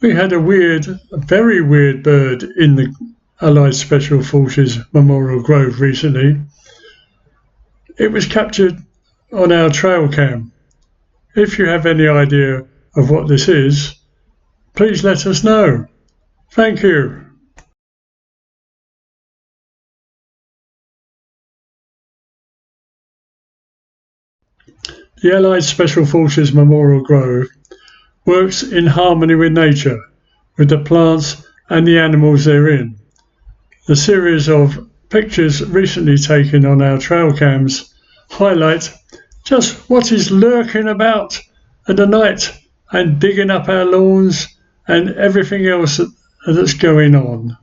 We had a very weird bird in the Allied Special Forces Memorial Grove recently. It was captured on our trail cam. If you have any idea of what this is, please let us know. Thank you. The Allied Special Forces Memorial Grove works in harmony with nature, with the plants and the animals therein. The series of pictures recently taken on our trail cams highlight just what is lurking about at the night and digging up our lawns and everything else that's going on.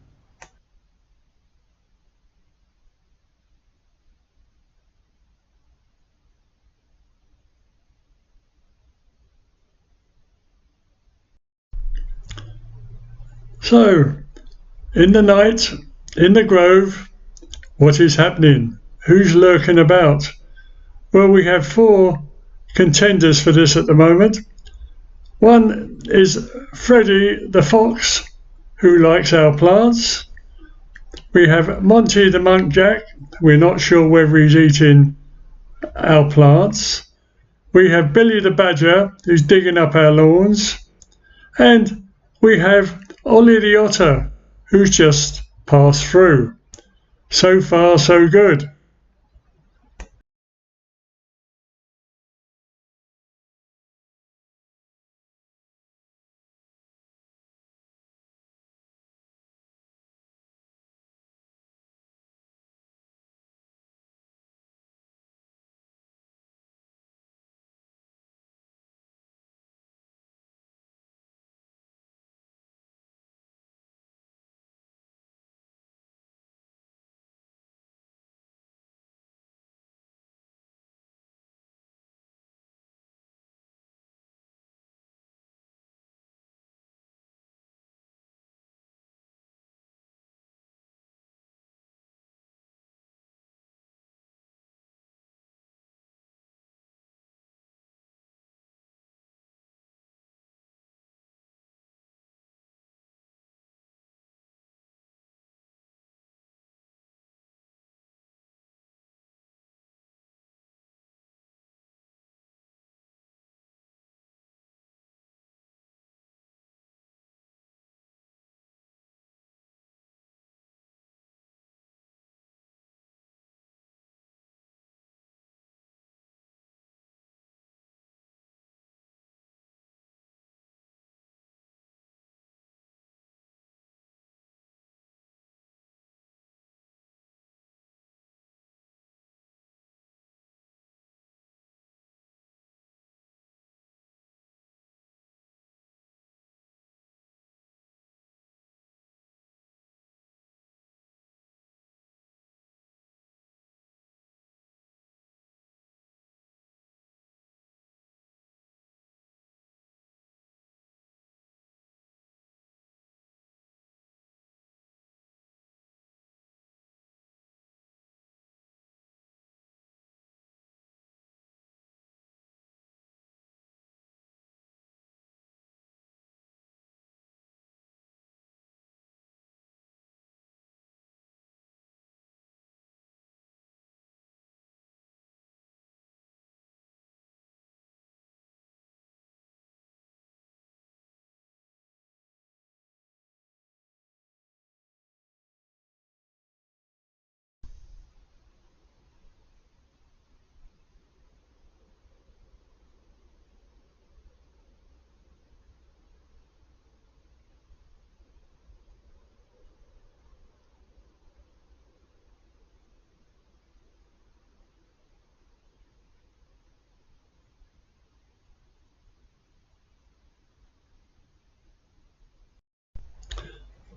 So, in the night, in the grove, what is happening? Who's lurking about? Well, we have 4 contenders for this at the moment. One is Freddy the Fox, who likes our plants. We have Monty the Muntjac. We're not sure whether he's eating our plants. We have Billy the Badger, who's digging up our lawns. And we have Ollie the Otter, who's just passed through. So far, so good.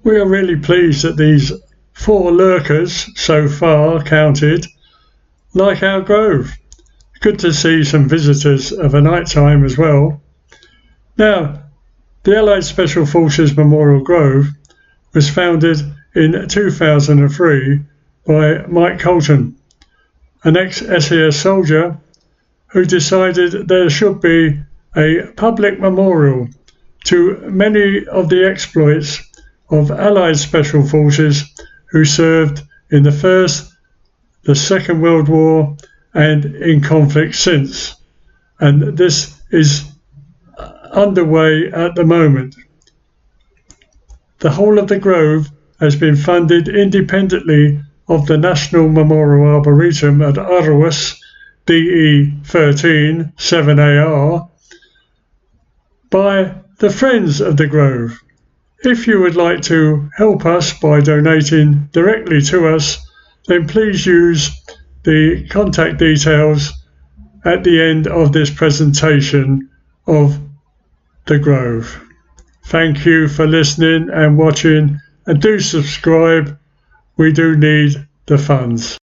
We are really pleased that these 4 lurkers so far counted like our grove. Good to see some visitors of a night time as well. Now, the Allied Special Forces Memorial Grove was founded in 2003 by Mike Colton, an ex-SAS soldier who decided there should be a public memorial to many of the exploits of Allied Special Forces who served in the First, the Second World War and in conflict since. And this is underway at the moment. The whole of the Grove has been funded independently of the National Memorial Arboretum at Arwas, DE 13 7AR, by the Friends of the Grove. If you would like to help us by donating directly to us, then please use the contact details at the end of this presentation of the Grove. Thank you for listening and watching, and do subscribe. We do need the funds.